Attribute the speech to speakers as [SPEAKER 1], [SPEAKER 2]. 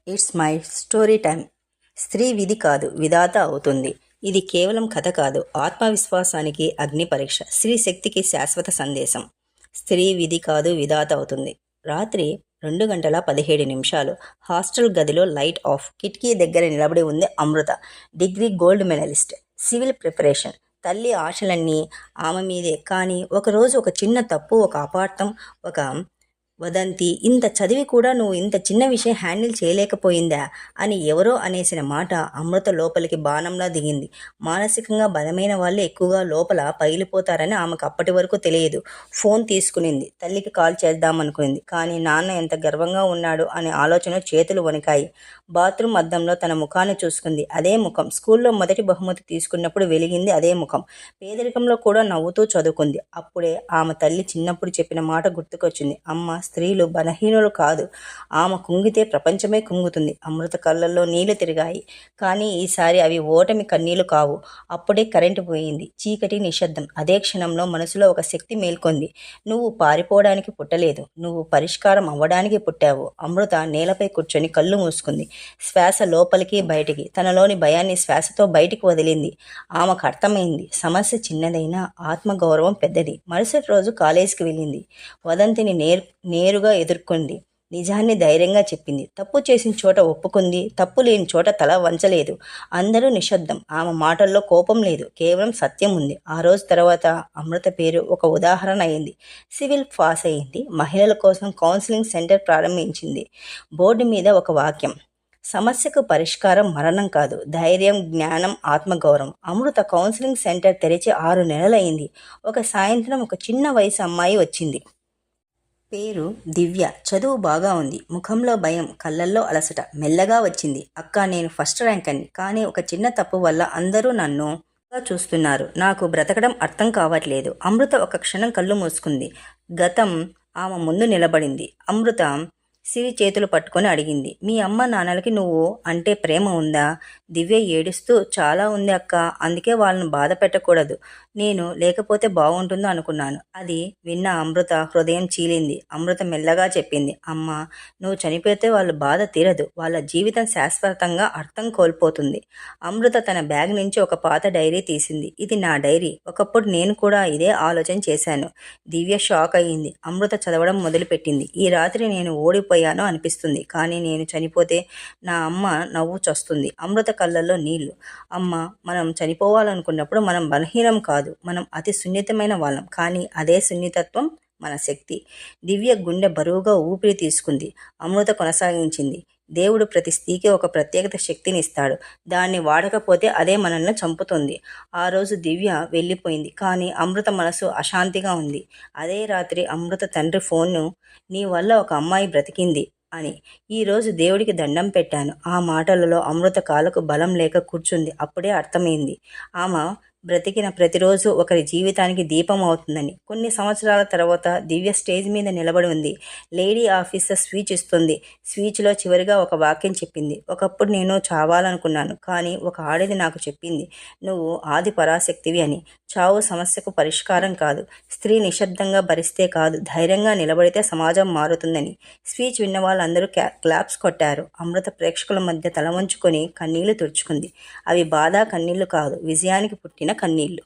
[SPEAKER 1] It's my story time. స్త్రీ విధి కాదు, విధాత అవుతుంది. ఇది కేవలం కథ కాదు, ఆత్మవిశ్వాసానికి అగ్ని పరీక్ష. స్త్రీ శక్తికి శాశ్వత సందేశం. స్త్రీ విధి కాదు, విధాత అవుతుంది. రాత్రి 2:17 హాస్టల్ గదిలో లైట్ ఆఫ్. కిటికీ దగ్గర నిలబడి ఉంది Amrita. Degree gold medalist, civil preparation. తల్లి ఆశలన్నీ ఆమె మీదే. కానీ ఒకరోజు ఒక చిన్న తప్పు, ఒక అపార్థం, ఒక వదంతి, ఇంత చదివి కూడా నువ్వు ఇంత చిన్న విషయం హ్యాండిల్ చేయలేకపోయిందా అని ఎవరో అనేసిన మాట అమృత లోపలికి బాణంలా దిగింది. మానసికంగా బలమైన వాళ్ళు ఎక్కువగా లోపల పగిలిపోతారని ఆమెకు అప్పటి వరకు తెలియదు. ఫోన్ తీసుకునింది. తల్లికి కాల్ చేద్దామనుకుంది. కానీ నాన్న ఎంత గర్వంగా ఉన్నాడు అనే ఆలోచన చేతులు వణికాయి. బాత్రూమ్ అద్దంలో తన ముఖాన్ని చూసుకుంది. అదే ముఖం. స్కూల్లో మొదటి బహుమతి తీసుకున్నప్పుడు వెలిగింది అదే ముఖం. పేదరికంలో కూడా నవ్వుతూ చదువుకుంది. అప్పుడే ఆమె తల్లి చిన్నప్పుడు చెప్పిన మాట గుర్తుకొచ్చింది. అమ్మ, స్త్రీలు బలహీనులు కాదు, ఆమె కుంగితే ప్రపంచమే కుంగుతుంది. అమృత కళ్ళల్లో నీళ్లు తిరిగాయి. కానీ ఈసారి అవి ఓటమి కన్నీళ్లు కావు. అప్పుడే కరెంటు పోయింది. చీకటి, నిశ్శబ్దం. అదే క్షణంలో మనసులో ఒక శక్తి మేల్కొంది. నువ్వు పారిపోవడానికి పుట్టలేదు, నువ్వు పరిష్కారం అవ్వడానికి పుట్టావు. అమృత నేలపై కూర్చొని కళ్ళు మూసుకుంది. శ్వాస లోపలికి బయటికి. తనలోని భయాన్ని శ్వాసతో బయటికి వదిలింది. ఆమెకు అర్థమైంది, సమస్య చిన్నదైనా ఆత్మగౌరవం పెద్దది. మరుసటి రోజు కాలేజీకి వెళ్ళింది. వదంతిని నేరుగా ఎదుర్కొంది. నిజాన్ని ధైర్యంగా చెప్పింది. తప్పు చేసిన చోట ఒప్పుకుంది. తప్పు లేని చోట తల వంచలేదు. అందరూ నిశ్శబ్దం. ఆమె మాటల్లో కోపం లేదు, కేవలం సత్యం ఉంది. ఆ రోజు తర్వాత అమృత పేరు ఒక ఉదాహరణ అయింది. సివిల్ పాస్ అయింది. మహిళల కోసం కౌన్సిలింగ్ సెంటర్ ప్రారంభించింది. బోర్డు మీద ఒక వాక్యం, సమస్యకు పరిష్కారం మరణం కాదు, ధైర్యం, జ్ఞానం, ఆత్మగౌరవం. అమృత కౌన్సిలింగ్ సెంటర్ తెరిచి 6 నెలలైంది. ఒక సాయంత్రం ఒక చిన్న వయసు అమ్మాయి వచ్చింది. పేరు దివ్య. చదువు బాగా ఉంది. ముఖంలో భయం, కళ్ళల్లో అలసట. మెల్లగా వచ్చింది. అక్క, నేను ఫస్ట్ ర్యాంక్ అని, కానీ ఒక చిన్న తప్పు వల్ల అందరూ నన్ను చూస్తున్నారు. నాకు బ్రతకడం అర్థం కావట్లేదు. అమృత ఒక క్షణం కళ్ళు మూసుకుంది. గతం ఆమె ముందు నిలబడింది. అమృత సిరి చేతులు పట్టుకొని అడిగింది, మీ అమ్మ నాన్నలకి నువ్వు అంటే ప్రేమ ఉందా? దివ్య ఏడుస్తూ, చాలా ఉంది అక్క, అందుకే వాళ్ళని బాధ పెట్టకూడదు, నేను లేకపోతే బాగుంటుందో అనుకున్నాను. అది విన్న అమృత హృదయం చీలింది. అమృత మెల్లగా చెప్పింది, అమ్మ, నువ్వు చనిపోతే వాళ్ళ బాధ తీరదు, వాళ్ళ జీవితం శాశ్వతంగా అర్థం కోల్పోతుంది. అమృత తన బ్యాగ్ నుంచి ఒక పాత డైరీ తీసింది. ఇది నా డైరీ. ఒకప్పుడు నేను కూడా ఇదే ఆలోచన చేశాను. దివ్య షాక్ అయ్యింది. అమృత చదవడం మొదలుపెట్టింది. ఈ రాత్రి నేను ఓడిపోయాను అనిపిస్తుంది, కానీ నేను చనిపోతే నా అమ్మ నవ్వు చస్తుంది. అమృత కళ్ళల్లో నీళ్లు. అమ్మ, మనం చనిపోవాలనుకున్నప్పుడు మనం బలహీనం కాదు, మనం అతి సున్నితమైన వాళ్ళం. కానీ అదే సున్నితత్వం మన శక్తి. దివ్య గుండె బరువుగా ఊపిరి తీసుకుంది. అమృత కొనసాగించింది, దేవుడు ప్రతి స్త్రీకి ఒక ప్రత్యేకత శక్తిని ఇస్తాడు. దాన్ని వాడకపోతే అదే మనల్ని చంపుతుంది. ఆ రోజు దివ్య వెళ్ళిపోయింది. కానీ అమృత మనసు అశాంతిగా ఉంది. అదే రాత్రి అమృత తండ్రి ఫోన్ను, నీ వల్ల ఒక అమ్మాయి బ్రతికింది అని. ఈరోజు దేవుడికి దండం పెట్టాను. ఆ మాటలలో అమృత కాలకు బలం లేక కూర్చుంది. అప్పుడే అర్థమైంది, ఆమె బ్రతికిన ప్రతిరోజు ఒకరి జీవితానికి దీపం అవుతుందని. కొన్ని సంవత్సరాల తర్వాత దివ్య స్టేజ్ మీద నిలబడి ఉంది. లేడీ ఆఫీసర్ స్పీచ్ ఇస్తుంది. స్పీచ్లో చివరిగా ఒక వాక్యం చెప్పింది, ఒకప్పుడు నేను చావాలనుకున్నాను, కానీ ఒక ఆడది నాకు చెప్పింది, నువ్వు ఆది పరాశక్తివి అని. చావు సమస్యకు పరిష్కారం కాదు, స్త్రీ నిశ్శబ్దంగా భరిస్తే కాదు, ధైర్యంగా నిలబడితే సమాజం మారుతుందని. స్పీచ్ విన్న వాళ్ళందరూ క్లాప్స్ కొట్టారు. అమృత ప్రేక్షకుల మధ్య తల వంచుకొని కన్నీళ్లు తుడుచుకుంది. అవి బాధ కన్నీళ్లు కాదు, విజయానికి పుట్టిన కన్నీళ్లు.